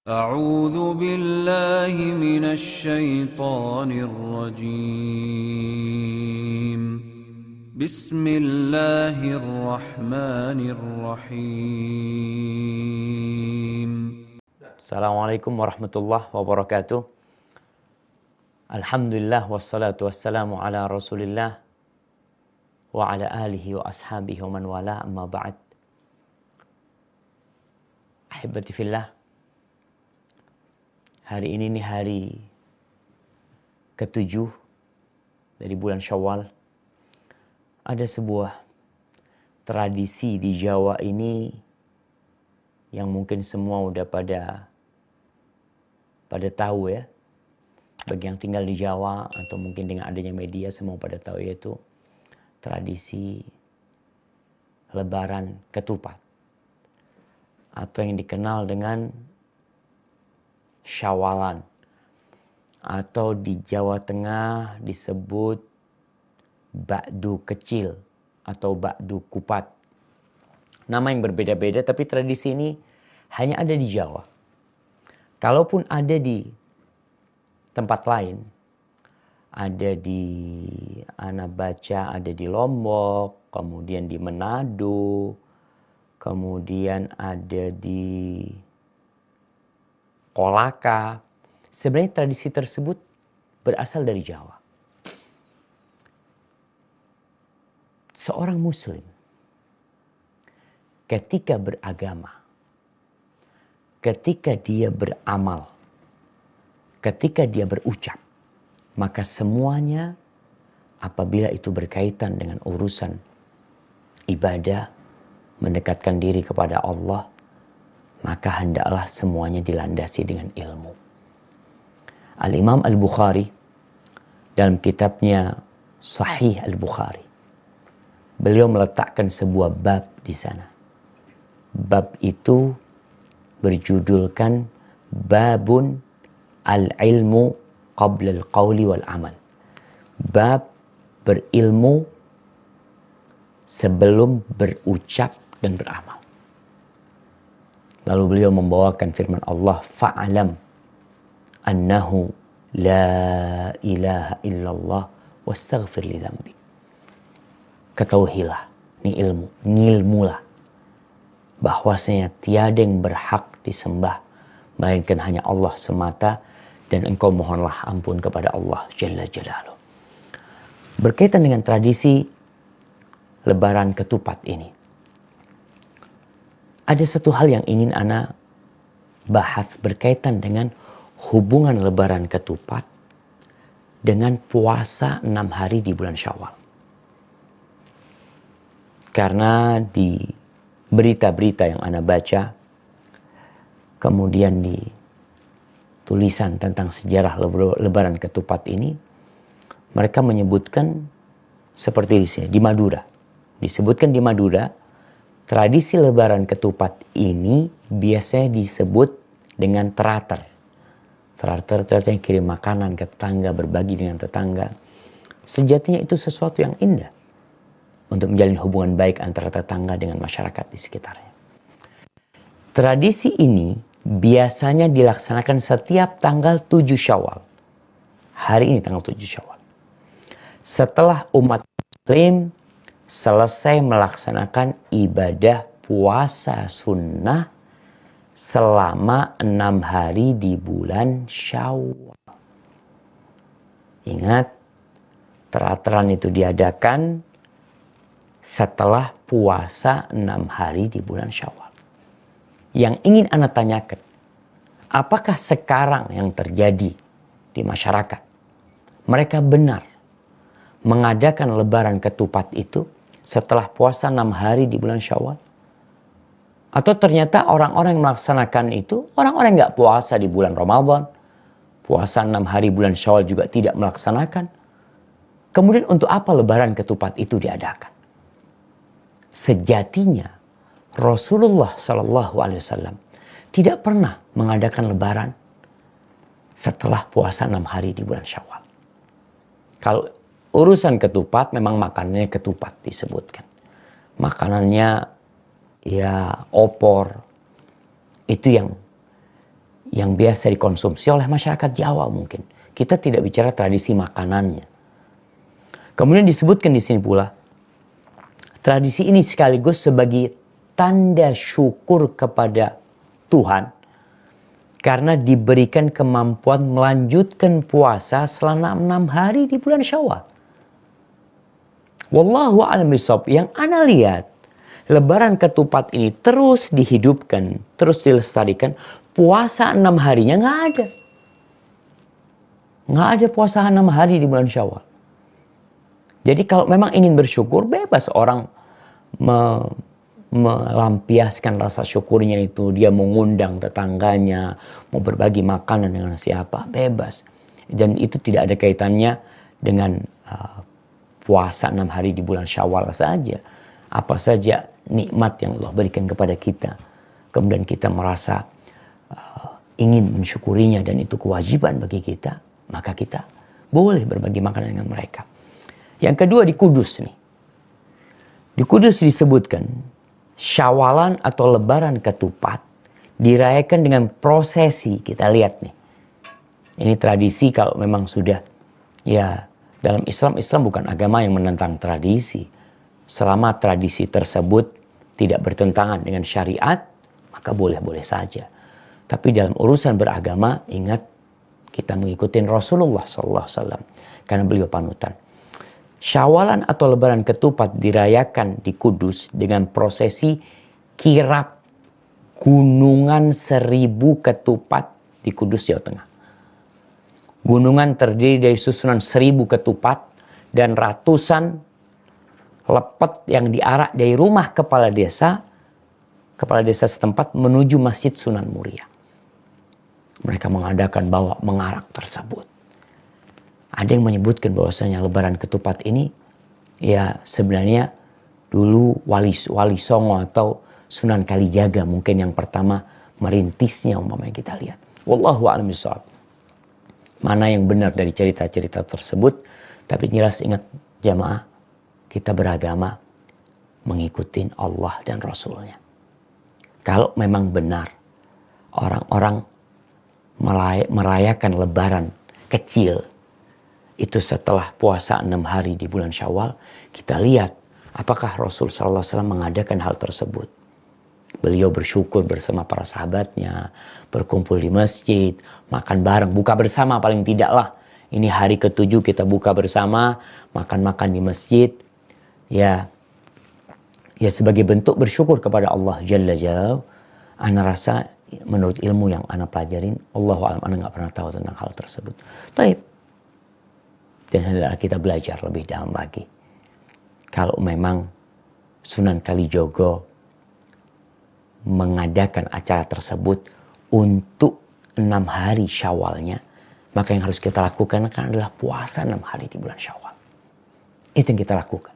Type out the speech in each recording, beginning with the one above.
أعوذ بالله من الشيطان الرجيم بسم الله الرحمن الرحيم Assalamualaikum warahmatullahi wabarakatuh. Alhamdulillah wassalatu wassalamu ala rasulillah wa ala alihi wa ashabihi wa man wala amma ba'd. Ahibati fillah, hari ini hari ke-7 dari bulan Syawal. Ada sebuah tradisi di Jawa ini yang mungkin semua udah pada tahu ya. Bagi yang tinggal di Jawa atau mungkin dengan adanya media semua pada tahu, yaitu tradisi Lebaran Ketupat atau yang dikenal dengan Syawalan, atau di Jawa Tengah disebut Bakdu Kecil atau Bakdu Kupat. Nama yang berbeda-beda, tapi tradisi ini hanya ada di Jawa. Kalaupun ada di tempat lain, ada di Ana baca ada di Lombok, kemudian di Manado, kemudian ada di Kolaka. Sebenarnya tradisi tersebut berasal dari Jawa. Seorang muslim ketika beragama, ketika dia beramal, ketika dia berucap, maka semuanya apabila itu berkaitan dengan urusan ibadah, mendekatkan diri kepada Allah, maka hendaklah semuanya dilandasi dengan ilmu. Al-Imam Al-Bukhari dalam kitabnya Sahih Al-Bukhari, beliau meletakkan sebuah bab di sana. Bab itu berjudulkan Babun Al-Ilmu Qabla Al-Qawli Wal-Amal. Bab berilmu sebelum berucap dan beramal. Lalu beliau membawakan firman Allah, fa'alam annahu la ilaha illallah wastaghfir li dzambik. Ketahuilah, ini ilmu, ngilmulah, bahwasanya tiada yang berhak disembah melainkan hanya Allah semata, dan engkau mohonlah ampun kepada Allah Jalla Jalaluh. Berkaitan dengan tradisi Lebaran Ketupat ini, ada satu hal yang ingin ana bahas berkaitan dengan hubungan Lebaran Ketupat dengan puasa 6 hari di bulan Syawal. Karena di berita-berita yang ana baca, kemudian di tulisan tentang sejarah Lebaran Ketupat ini, mereka menyebutkan seperti di sini, di Madura. Disebutkan di Madura, tradisi Lebaran Ketupat ini biasanya disebut dengan terater. Terater itu yang kirim makanan ke tetangga, berbagi dengan tetangga. Sejatinya itu sesuatu yang indah untuk menjalin hubungan baik antara tetangga dengan masyarakat di sekitarnya. Tradisi ini biasanya dilaksanakan setiap tanggal 7 Syawal. Hari ini tanggal 7 Syawal. Setelah umat Muslim selesai melaksanakan ibadah puasa sunnah selama 6 hari di bulan Syawal. Ingat, terateran itu diadakan setelah puasa 6 hari di bulan Syawal. Yang ingin ana tanyakan, apakah sekarang yang terjadi di masyarakat, mereka benar mengadakan Lebaran Ketupat itu setelah puasa 6 hari di bulan Syawal? Atau ternyata orang-orang yang melaksanakan itu, orang-orang yang gak puasa di bulan Ramadan, puasa 6 hari bulan Syawal juga tidak melaksanakan. Kemudian untuk apa Lebaran Ketupat itu diadakan? Sejatinya Rasulullah SAW tidak pernah mengadakan Lebaran setelah puasa 6 hari di bulan Syawal. Kalau urusan ketupat, memang makanannya ketupat disebutkan. Makanannya ya opor, itu yang biasa dikonsumsi oleh masyarakat Jawa mungkin. Kita tidak bicara tradisi makanannya. Kemudian disebutkan di sini pula, tradisi ini sekaligus sebagai tanda syukur kepada Tuhan karena diberikan kemampuan melanjutkan puasa selama 6 hari di bulan Syawal. Wallahu a'lam bishawab. Yang ana lihat, Lebaran ketupat ini terus dihidupkan, terus dilestarikan. Puasa 6 harinya nggak ada. Nggak ada puasa 6 hari di bulan Syawal. Jadi kalau memang ingin bersyukur, bebas orang melampiaskan rasa syukurnya itu. Dia mengundang tetangganya, mau berbagi makanan dengan siapa, bebas. Dan itu tidak ada kaitannya dengan puasa 6 hari di bulan Syawal saja. Apa saja nikmat yang Allah berikan kepada kita, kemudian kita merasa ingin mensyukurinya dan itu kewajiban bagi kita, maka kita boleh berbagi makanan dengan mereka. Yang kedua di Kudus nih. Di Kudus disebutkan Syawalan atau Lebaran ketupat dirayakan dengan prosesi. Kita lihat nih. Ini tradisi kalau memang sudah, ya dalam Islam bukan agama yang menentang tradisi. Selama tradisi tersebut tidak bertentangan dengan syariat, maka boleh-boleh saja. Tapi dalam urusan beragama, ingat kita mengikuti Rasulullah SAW karena beliau panutan. Syawalan atau Lebaran ketupat dirayakan di Kudus dengan prosesi kirap Gunungan 1000 ketupat di Kudus, Jawa Tengah. Gunungan terdiri dari susunan 1000 ketupat dan ratusan lepet yang diarak dari rumah kepala desa setempat menuju Masjid Sunan Muria. Mereka mengadakan bawa mengarak tersebut. Ada yang menyebutkan bahwasanya Lebaran ketupat ini ya sebenarnya dulu Wali Songo atau Sunan Kalijaga mungkin yang pertama merintisnya, umpamanya kita lihat. Wallahu a'lam bishawab. Mana yang benar dari cerita-cerita tersebut, tapi jelas ingat jamaah, kita beragama mengikuti Allah dan Rasulnya. Kalau memang benar orang-orang merayakan Lebaran kecil itu setelah puasa 6 hari di bulan Syawal, kita lihat apakah Rasul SAW mengadakan hal tersebut. Beliau bersyukur bersama para sahabatnya, berkumpul di masjid, makan bareng, buka bersama paling tidak lah. Ini hari ke-7 kita buka bersama, makan-makan di masjid. Ya sebagai bentuk bersyukur kepada Allah Jalla Jalaluhu. Ana rasa menurut ilmu yang ana pelajarin, Allahu a'lam, ana nggak pernah tahu tentang hal tersebut. Taib. Dan hendaklah kita belajar lebih dalam lagi. Kalau memang Sunan Kalijogo mengadakan acara tersebut untuk 6 hari Syawalnya, maka yang harus kita lakukan adalah puasa 6 hari di bulan Syawal. Itu yang kita lakukan.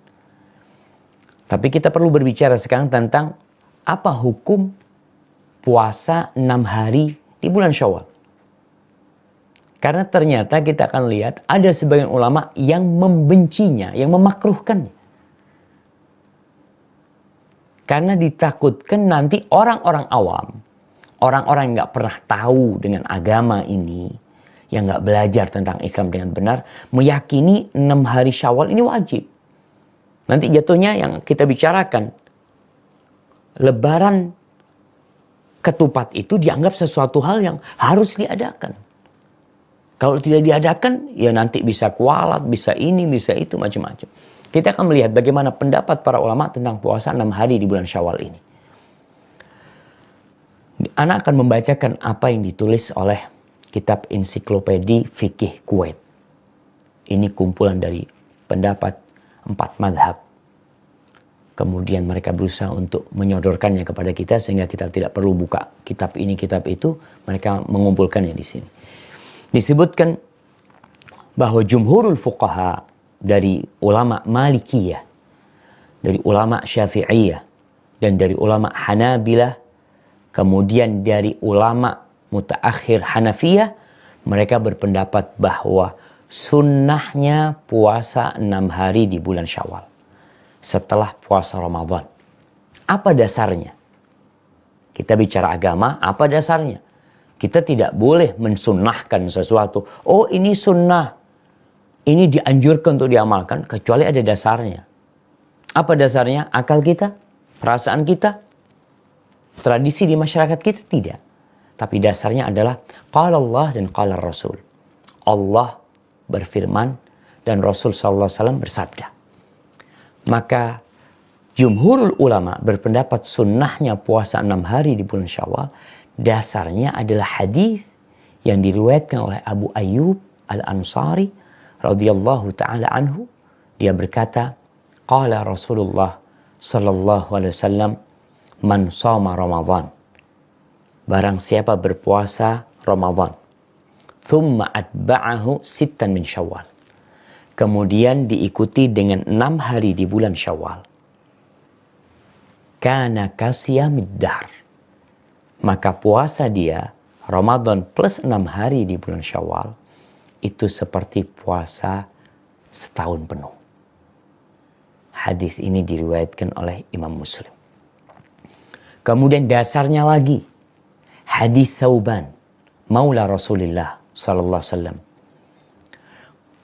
Tapi kita perlu berbicara sekarang tentang apa hukum puasa 6 hari di bulan Syawal. Karena ternyata kita akan lihat ada sebagian ulama yang membencinya, yang memakruhkannya. Karena ditakutkan nanti orang-orang awam, orang-orang yang nggak pernah tahu dengan agama ini, yang nggak belajar tentang Islam dengan benar, meyakini 6 hari Syawal ini wajib. Nanti jatuhnya yang kita bicarakan, Lebaran ketupat itu dianggap sesuatu hal yang harus diadakan. Kalau tidak diadakan, ya nanti bisa kualat, bisa ini, bisa itu, macam-macam. Kita akan melihat bagaimana pendapat para ulama tentang puasa 6 hari di bulan Syawal ini. Ana akan membacakan apa yang ditulis oleh kitab Ensiklopedi Fikih Kuwait. Ini kumpulan dari pendapat 4 madhab. Kemudian mereka berusaha untuk menyodorkannya kepada kita sehingga kita tidak perlu buka kitab ini, kitab itu. Mereka mengumpulkannya di sini. Disebutkan bahwa jumhurul fuqaha dari ulama Malikiyah, dari ulama Syafi'iyah, dan dari ulama Hanabilah, kemudian dari ulama mutaakhir Hanafiyah, mereka berpendapat bahwa sunnahnya puasa 6 hari di bulan Syawal setelah puasa Ramadan. Apa dasarnya? Kita bicara agama, apa dasarnya? Kita tidak boleh mensunnahkan sesuatu. Oh, ini sunnah. Ini dianjurkan untuk diamalkan kecuali ada dasarnya. Apa dasarnya? Akal kita, perasaan kita, tradisi di masyarakat kita? Tidak. Tapi dasarnya adalah qala Allah dan qala Rasul. Allah berfirman dan Rasul SAW bersabda. Maka jumhurul ulama berpendapat sunnahnya puasa 6 hari di bulan Syawal. Dasarnya adalah hadis yang diriwayatkan oleh Abu Ayyub Al-Ansari radhiyallahu taala anhu. Dia berkata, qala Rasulullah sallallahu alaihi wasallam, man shoma Ramadan. Barang siapa berpuasa Ramadan, thumma atba'ahu sittan min Syawal. Kemudian diikuti dengan 6 hari di bulan Syawal. Kana kasiyamid dahr. Maka puasa dia, Ramadan plus 6 hari di bulan Syawal, itu seperti puasa setahun penuh. Hadis ini diriwayatkan oleh Imam Muslim. Kemudian dasarnya lagi, hadis Thauban, maula Rasulullah sallallahu alaihi wasallam.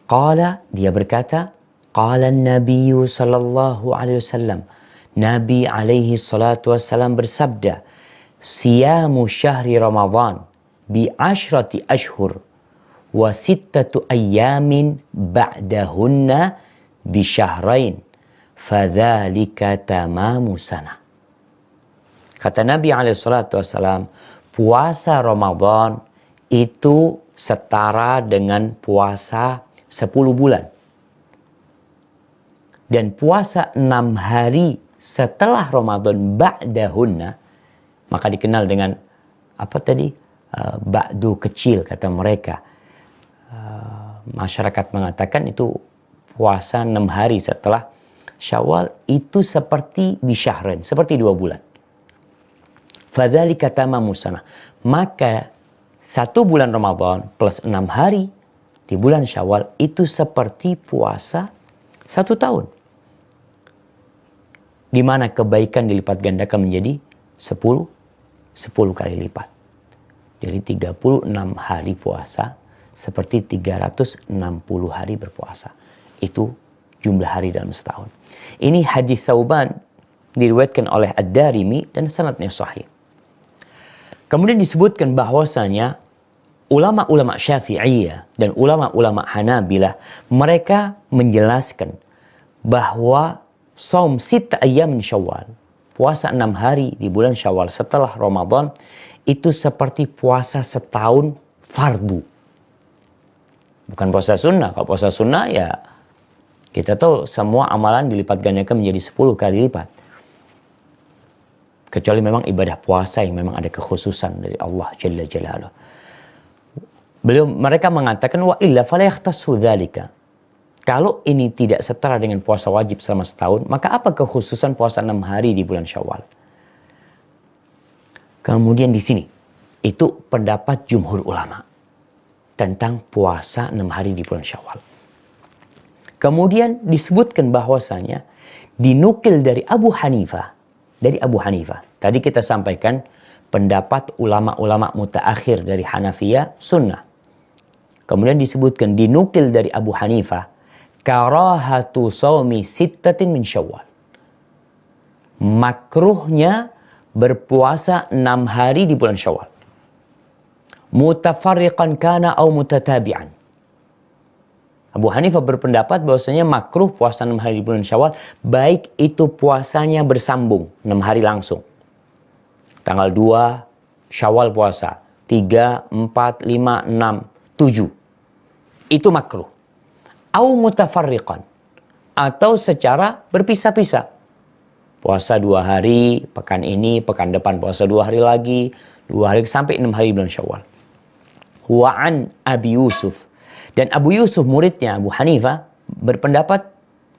Qala, dia berkata, qala an-nabiy sallallahu alaihi wasallam, Nabi alaihi salatu wassalam bersabda, siyamu syahri Ramadan bi ashrati ashhur wa sittatu ayyamin ba'dahunna bi syahrain fadzalika tamamu sana. Kata Nabi alaihi salatu wassalam, puasa Ramadan itu setara dengan puasa 10 bulan. Dan puasa 6 hari setelah Ramadan ba'dahunna, maka dikenal dengan apa tadi? Ba'du kecil kata mereka. Masyarakat mengatakan itu puasa 6 hari setelah Syawal itu seperti bisyahrin, seperti 2 bulan. Fadzalika tamamu sana. Maka 1 bulan Ramadan plus 6 hari di bulan Syawal itu seperti puasa 1 tahun. Di mana kebaikan dilipat gandakan menjadi 10 kali lipat. Jadi 36 hari puasa seperti 360 hari berpuasa. Itu jumlah hari dalam setahun. Ini hadis Thauban diriwayatkan oleh Ad-Darimi dan sanadnya sahih. Kemudian disebutkan bahwasanya ulama-ulama Syafi'iyah dan ulama-ulama Hanabilah, mereka menjelaskan bahwa saum 6 ayyam min Syawal, puasa 6 hari di bulan Syawal setelah Ramadan, itu seperti puasa setahun fardu. Bukan puasa sunnah. Kalau puasa sunnah ya kita tahu semua amalan dilipat gandakan menjadi 10 kali lipat. Kecuali memang ibadah puasa yang memang ada kekhususan dari Allah Jalla Jalaluh. Mereka mengatakan wa illa fala yakhtassu dzalika. Kalau ini tidak setara dengan puasa wajib selama setahun, maka apa kekhususan puasa 6 hari di bulan Syawal? Kemudian di sini, itu pendapat jumhur ulama tentang puasa 6 hari di bulan Syawal. Kemudian disebutkan bahwasanya dinukil dari Abu Hanifah. Dari Abu Hanifah. Tadi kita sampaikan pendapat ulama-ulama mutaakhir dari Hanafiyah sunnah. Kemudian disebutkan dinukil dari Abu Hanifah, karahatu shaumi sittatin min Syawal. Makruhnya berpuasa 6 hari di bulan Syawal. Mutafarriqan kana au mutatabi'an. Abu Hanifah berpendapat bahwasanya makruh puasa 6 hari di bulan Syawal, baik itu puasanya bersambung 6 hari langsung. Tanggal 2 Syawal puasa, 3, 4, 5, 6, 7. Itu makruh. Au mutafarriqan, atau secara berpisah-pisah. Puasa 2 hari, pekan ini, pekan depan puasa 2 hari lagi, 2 hari sampai 6 hari bulan Syawal. Wa'an Abi Yusuf. Dan Abu Yusuf muridnya Abu Hanifah berpendapat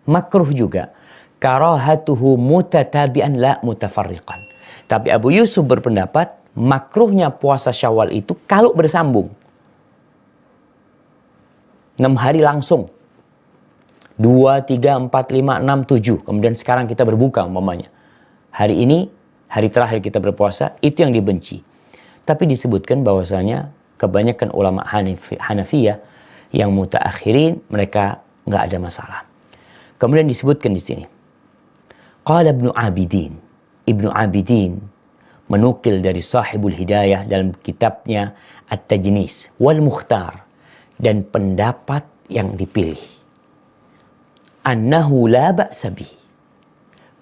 makruh juga. Karahatuhu mutatabi'an la mutafarriqan. Tapi Abu Yusuf berpendapat makruhnya puasa Syawal itu kalau bersambung. 6 hari langsung. 2, 3, 4, 5, 6, 7. Kemudian sekarang kita berbuka umpamanya. Hari ini, hari terakhir kita berpuasa, itu yang dibenci. Tapi disebutkan bahwasanya kebanyakan ulama Hanafiyah yang mutaakhirin mereka nggak ada masalah. Kemudian disebutkan di sini. Qala Ibnu Abidin menukil dari Sahibul Hidayah dalam kitabnya At-Tajnis wal Mukhtar, dan pendapat yang dipilih, annahu la ba'sa bih,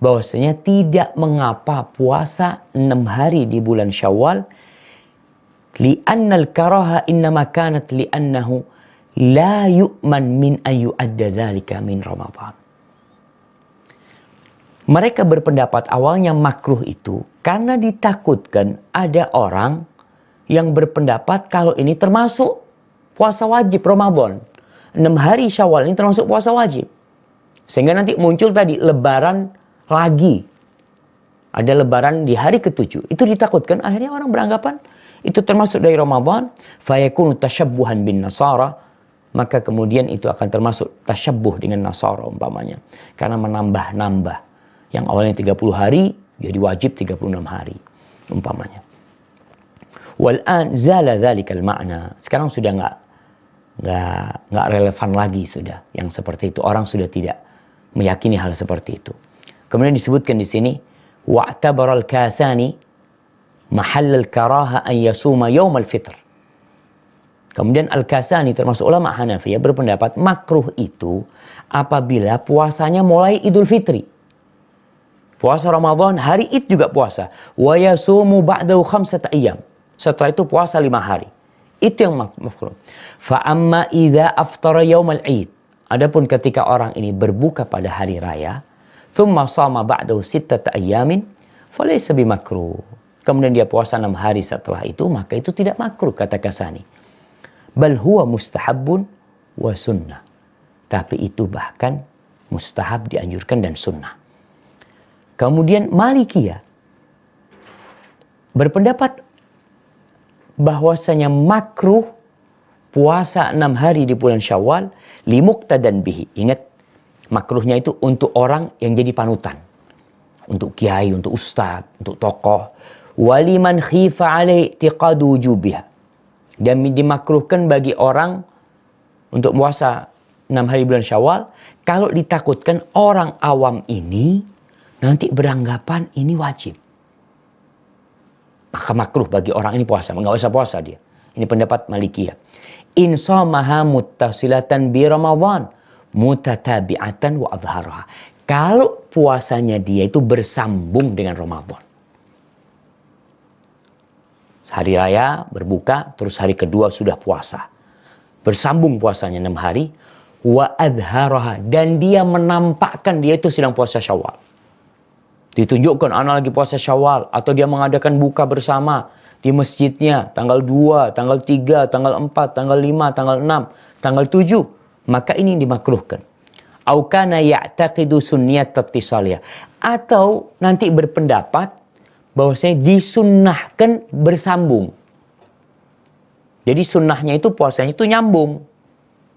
bahwasanya tidak mengapa puasa 6 hari di bulan Syawal, li'annal karaha innama kanat li'annahu la yu'man min ayyu'adda dzalika min Ramadan. Mereka berpendapat awalnya makruh itu karena ditakutkan ada orang yang berpendapat kalau ini termasuk puasa wajib Ramadan. 6 hari Syawal ini termasuk puasa wajib. Sehingga nanti muncul tadi lebaran lagi. Ada lebaran di hari ke-7. Itu ditakutkan, akhirnya orang beranggapan itu termasuk dari Ramadan. Fayakunu tasyabbuhan bin Nasara. Maka kemudian itu akan termasuk tasyabbuh dengan Nasara umpamanya. Karena menambah-nambah. Yang awalnya 30 hari, jadi wajib 36 hari. Umpamanya. Wal'an zala dhalikal ma'na. Sekarang sudah nggak relevan lagi sudah. Yang seperti itu. Orang sudah tidak meyakini hal seperti itu. Kemudian disebutkan di sini. Wa'tabara al-Kasani mahall al-karaha an yasuma yawm al-fitr. Kemudian Al-Kasani termasuk ulama Hanafiyah berpendapat makruh itu apabila puasanya mulai Idul Fitri. Puasa Ramadan, hari Id juga puasa. Wa yasumu ba'dahu 5 ayyam. Setelah itu puasa 5 hari. Itu yang makruh. Fa amma idza aftara yaumal Id. Adapun ketika orang ini berbuka pada hari raya, thumma shama ba'dahu 6 ayyamin, falaysa bimakruh. Kemudian dia puasa 6 hari setelah itu, maka itu tidak makruh kata Kasani. Bal huwa mustahabbun wa sunnah. Tapi itu bahkan mustahab, dianjurkan, dan sunnah. Kemudian Malikiyah berpendapat bahwasanya makruh puasa 6 hari di bulan Syawal limuqtadan bihi. Ingat, makruhnya itu untuk orang yang jadi panutan. Untuk kiai, untuk ustadz, untuk tokoh. Waliman khifa alaihi i'tiqadu wujubiha. Dan dimakruhkan bagi orang untuk puasa 6 hari bulan Syawal kalau ditakutkan orang awam ini nanti beranggapan ini wajib. Maka makruh bagi orang ini puasa. Nggak usah puasa dia. Ini pendapat Malikiyah. In shamaha muttasilatan bi Ramadan mutatabi'atan wa adharaha. Kalau puasanya dia itu bersambung dengan Ramadan. Hari raya berbuka, terus hari kedua sudah puasa. Bersambung puasanya 6 hari. Wa adharaha. Dan dia menampakkan dia itu sedang puasa Syawal. Ditunjukkan anak lagi puasa Syawal. Atau dia mengadakan buka bersama di masjidnya. Tanggal 2, tanggal 3, tanggal 4, tanggal 5, tanggal 6, tanggal 7. Maka ini dimakruhkan. Au kana ya'taqidu sunniyat tattisaliyah. Atau nanti berpendapat bahwasanya disunnahkan bersambung. Jadi sunnahnya itu puasanya itu nyambung.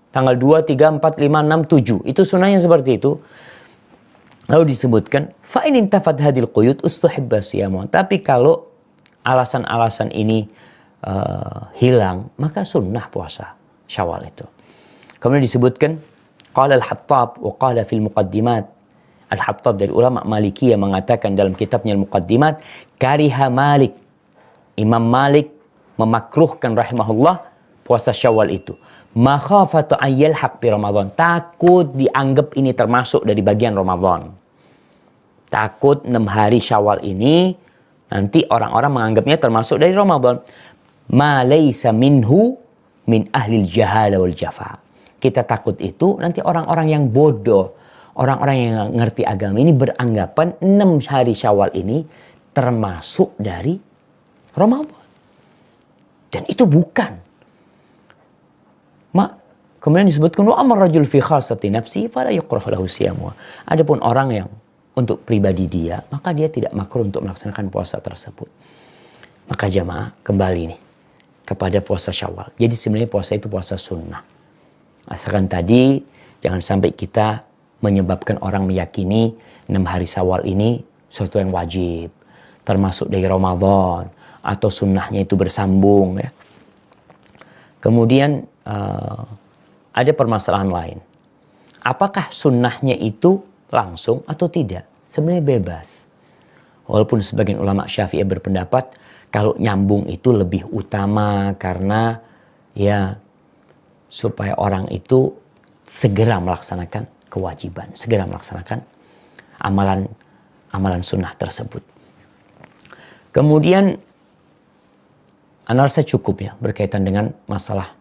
Tanggal 2, 3, 4, 5, 6, 7. Itu sunnahnya seperti itu. Lalu disebutkan, fa in intafat hadil quyud ustuhibba siyamu. Tapi kalau alasan-alasan ini hilang, maka sunnah puasa Syawal itu. Kemudian disebutkan, qala al-Hattab wa qala fil muqaddimat. Al-Hattab dari ulama Malikiyah mengatakan dalam kitabnya Al-Muqaddimat, kariha Malik. Imam Malik memakruhkan rahimahullah puasa Syawal itu. Makhafatu ayyal haq bi Ramadan. Takut dianggap ini termasuk dari bagian Ramadan. Takut 6 hari Syawal ini nanti orang-orang menganggapnya termasuk dari Ramadan. Ma laysa minhu min ahlil jahala wal jafa. Kita takut itu nanti orang-orang yang bodoh, orang-orang yang ngerti agama ini beranggapan 6 hari Syawal ini termasuk dari Ramadan. Dan itu bukan. Kemudian disebutkan wa amar rajul fi khassati nafsi fala yukrah lahu siyamu. Adapun orang yang untuk pribadi dia, maka dia tidak makruh untuk melaksanakan puasa tersebut. Maka jamaah kembali nih kepada puasa Syawal. Jadi sebenarnya puasa itu puasa sunnah. Asalkan tadi jangan sampai kita menyebabkan orang meyakini 6 hari Syawal ini sesuatu yang wajib, termasuk dari Ramadan. atau sunnahnya itu bersambung ya. Kemudian ada permasalahan lain. Apakah sunnahnya itu langsung atau tidak? Sebenarnya bebas. Walaupun sebagian ulama Syafi'i berpendapat kalau nyambung itu lebih utama karena ya supaya orang itu segera melaksanakan kewajiban, segera melaksanakan amalan sunnah tersebut. Kemudian analisa cukup ya berkaitan dengan masalah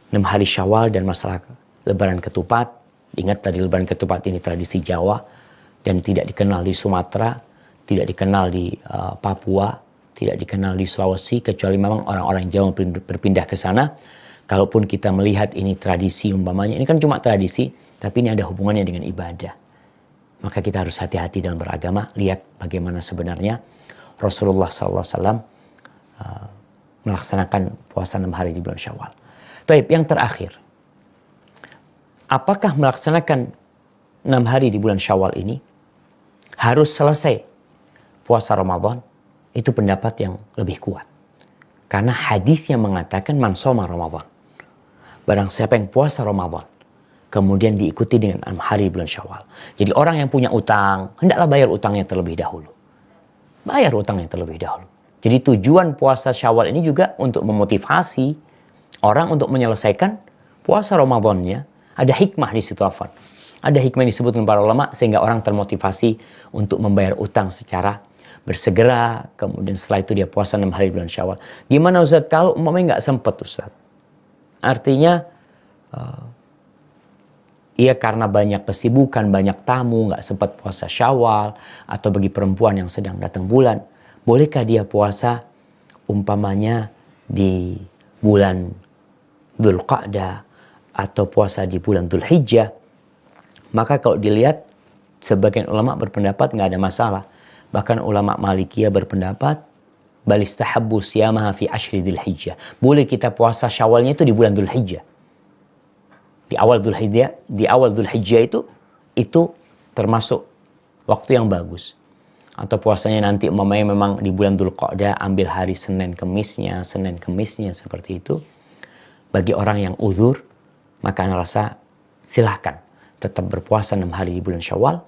6 hari Syawal dan masalah Lebaran Ketupat. Ingat tadi Lebaran Ketupat ini tradisi Jawa dan tidak dikenal di Sumatera, tidak dikenal di Papua, tidak dikenal di Sulawesi, kecuali memang orang-orang Jawa berpindah ke sana. Kalaupun kita melihat ini tradisi umpamanya, ini kan cuma tradisi, tapi ini ada hubungannya dengan ibadah. Maka kita harus hati-hati dalam beragama, lihat bagaimana sebenarnya Rasulullah SAW melaksanakan puasa 6 hari di bulan Syawal. Taib, yang terakhir, apakah melaksanakan 6 hari di bulan Syawal ini harus selesai puasa Ramadan? Itu pendapat yang lebih kuat. Karena hadisnya mengatakan man shoma Ramadan. Barang siapa yang puasa Ramadan, kemudian diikuti dengan 6 hari bulan Syawal. Jadi orang yang punya utang, hendaklah bayar utangnya terlebih dahulu. Bayar utangnya terlebih dahulu. Jadi tujuan puasa Syawal ini juga untuk memotivasi orang untuk menyelesaikan puasa Ramadannya. Ada hikmah di situ, Afwan. Ada hikmah yang disebutkan para ulama sehingga orang termotivasi untuk membayar utang secara bersegera. Kemudian setelah itu dia puasa 6 hari bulan Syawal. Gimana Ustaz kalau umpamanya nggak sempat Ustaz? Artinya ia karena banyak kesibukan, banyak tamu, nggak sempat puasa Syawal, atau bagi perempuan yang sedang datang bulan, bolehkah dia puasa umpamanya di bulan Dzulqa'dah atau puasa di bulan Dzulhijjah? Maka kalau dilihat, sebagian ulama berpendapat nggak ada masalah. Bahkan ulama Malikiyah berpendapat balistahabbu siyamaha fi ashri Dzulhijjah. Boleh kita puasa Syawalnya itu di bulan Dzulhijjah. Di awal Dzulhijjah itu termasuk waktu yang bagus. Atau puasanya nanti umpamanya memang di bulan Dzulqa'dah, ambil hari Senin Kemisnya seperti itu. Bagi orang yang uzur, maka ana rasa silahkan tetap berpuasa 6 hari di bulan Syawal,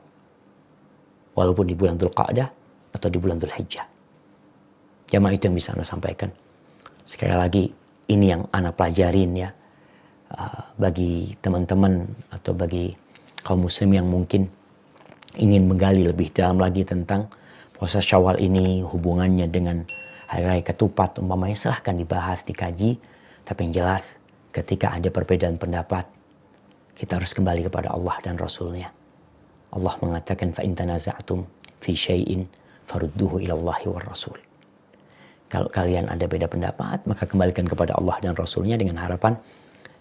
walaupun di bulan Dzulqa'dah atau di bulan Dzulhijjah. Jamaah itu yang bisa ana sampaikan. Sekali lagi, ini yang ana pelajarin ya. Bagi teman-teman atau bagi kaum muslim yang mungkin ingin menggali lebih dalam lagi tentang puasa Syawal ini, hubungannya dengan Hari Raya Ketupat umpamanya, silahkan dibahas, dikaji. Tapi yang jelas ketika ada perbedaan pendapat, kita harus kembali kepada Allah dan Rasulnya. Allah mengatakan fa in tanaza'tum fi syai'in farudduhu ila Allahi war Rasul. Kalau kalian ada beda pendapat, maka kembalikan kepada Allah dan Rasulnya dengan harapan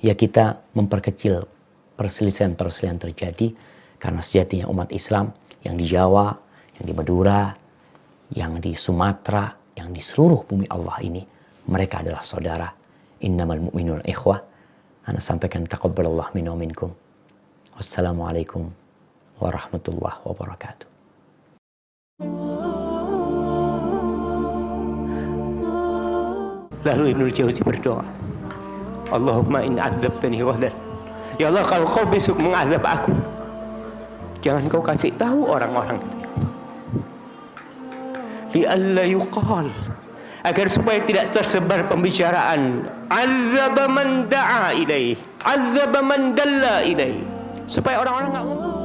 ya kita memperkecil perselisihan-perselisihan terjadi, karena sejatinya umat Islam yang di Jawa, yang di Madura, yang di Sumatera, yang di seluruh bumi Allah ini, mereka adalah saudara. Innamal mu'minuna ikhwah. Ana sampaikan taqabbalallahu minna wa minkum. Wassalamualaikum warahmatullahi wabarakatuh. Lalu Ibnu Jauzi berdoa, Allahumma in adzabtani ghadan. Ya Allah, kalau kau besok mengazab aku, jangan kau kasih tahu orang-orang itu. Li'alla yuqal, agar supaya tidak tersebar pembicaraan azaba man da'a ilaih, azaba man dalla ilaih, supaya orang-orang enggak ngomong